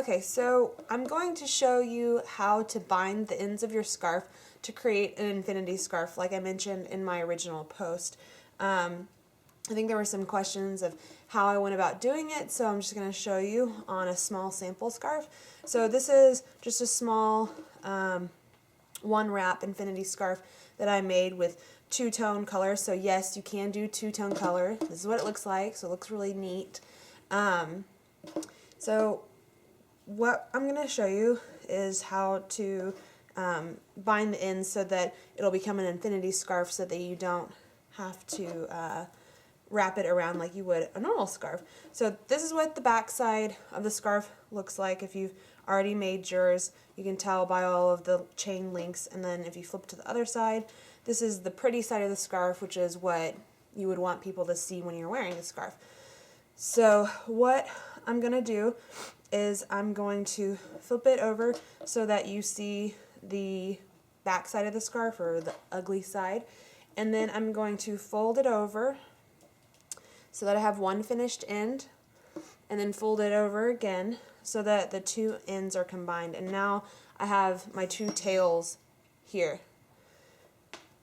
Okay, so I'm going to show you how to bind the ends of your scarf to create an infinity scarf like I mentioned in my original post. I think there were some questions of how I went about doing it, so I'm just going to show you on a small sample scarf. So this is just a small one wrap infinity scarf that I made with two-tone colors. So yes, you can do two-tone color. This is what it looks like, so it looks really neat. So what I'm going to show you is how to bind the ends so that it'll become an infinity scarf so that you don't have to wrap it around like you would a normal scarf. So this is what the back side of the scarf looks like. If you've already made yours, you can tell by all of the chain links, and then if you flip to the other side, this is the pretty side of the scarf, which is what you would want people to see when you're wearing the scarf. So what I'm going to do is I'm going to flip it over so that you see the back side of the scarf, or the ugly side, and then I'm going to fold it over so that I have one finished end, and then fold it over again so that the two ends are combined, and now I have my two tails here.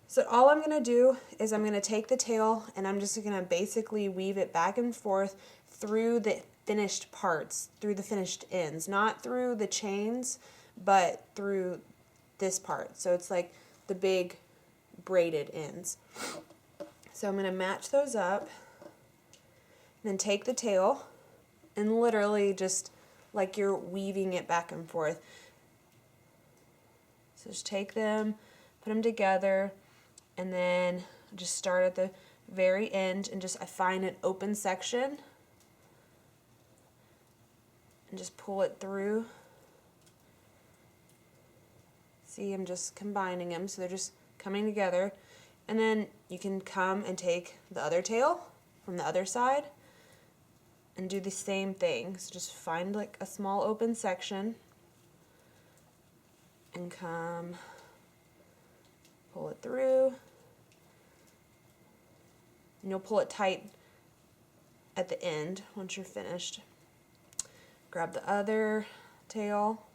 So all I'm going to do is I'm going to take the tail and I'm just going to basically weave it back and forth through the finished parts, through the finished ends, not through the chains, but through this part. So it's like the big braided ends. So I'm going to match those up, then take the tail and literally just like you're weaving it back and forth. So just take them, put them together, and then just start at the very end and I find an open section and just pull it through. See, I'm just combining them so they're just coming together. And then you can come and take the other tail from the other side and do the same thing. So just find like a small open section and come pull it through. And you'll pull it tight at the end once you're finished. Grab the other tail.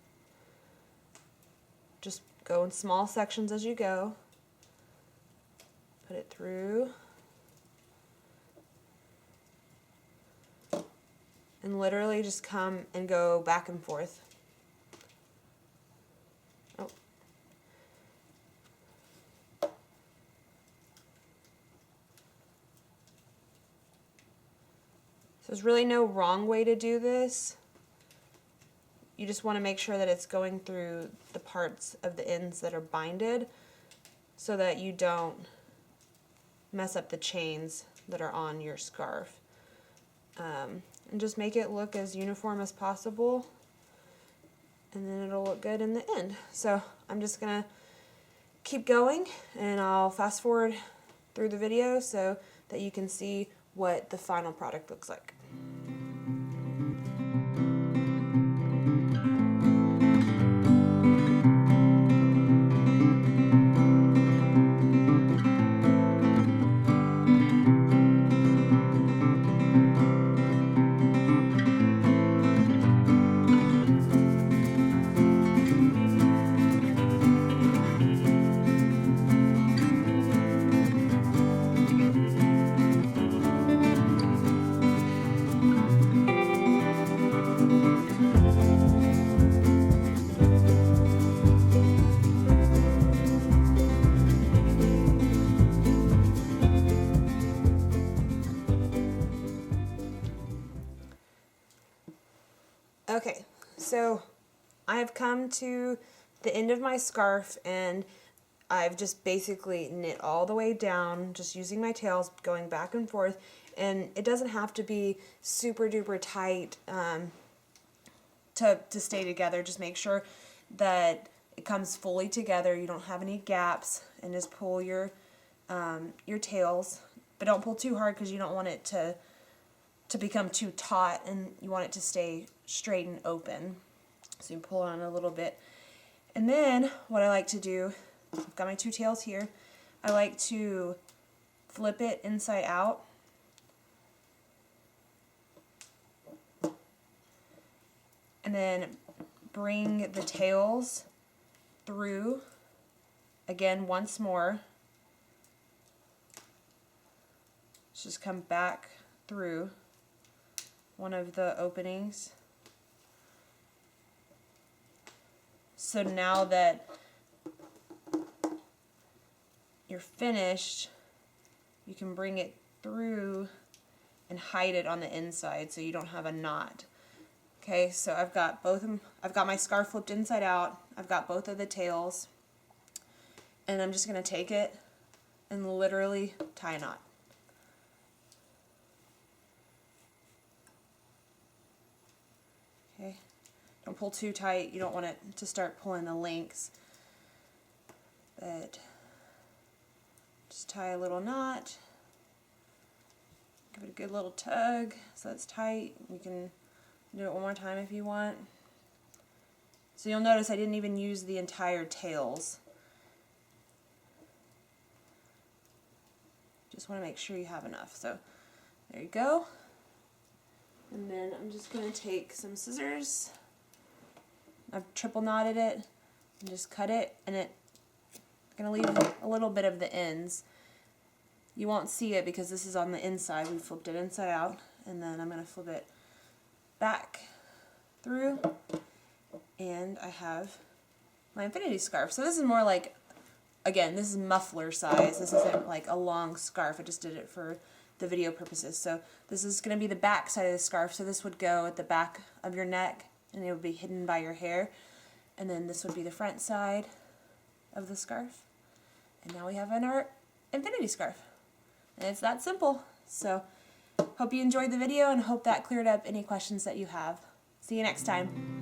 Just go in small sections as you go. Put it through. And literally just come and go back and forth. Oh. So there's really no wrong way to do this. You just want to make sure that it's going through the parts of the ends that are binded so that you don't mess up the chains that are on your scarf. And just make it look as uniform as possible, and then it'll look good in the end. So I'm just going to keep going, and I'll fast forward through the video so that you can see what the final product looks like. Okay, so I have come to the end of my scarf, and I've just basically knit all the way down, just using my tails, going back and forth, and it doesn't have to be super duper tight to stay together. Just make sure that it comes fully together, you don't have any gaps, and just pull your tails, but don't pull too hard because you don't want it to become too taut, and you want it to stay straight and open. So you pull on a little bit. And then what I like to do, I've got my two tails here, I like to flip it inside out. And then bring the tails through again once more. Just come back through one of the openings. So now that you're finished, you can bring it through and hide it on the inside so you don't have a knot. Okay, so I've got my scarf flipped inside out. I've got both of the tails. And I'm just going to take it and literally tie a knot. Okay, don't pull too tight. You don't want it to start pulling the links. But just tie a little knot. Give it a good little tug so it's tight. You can do it one more time if you want. So you'll notice I didn't even use the entire tails. Just want to make sure you have enough. So there you go. And then I'm just going to take some scissors. I've triple knotted it and just cut it, and it's going to leave a little bit of the ends. You won't see it because this is on the inside. We flipped it inside out, and then I'm going to flip it back through, and I have my infinity scarf. So this is more like, again, this is muffler size. This isn't like a long scarf. I just did it for the video purposes. So this is going to be the back side of the scarf. So this would go at the back of your neck, and it would be hidden by your hair. And then this would be the front side of the scarf. And now we have our infinity scarf. And it's that simple. So hope you enjoyed the video and hope that cleared up any questions that you have. See you next time.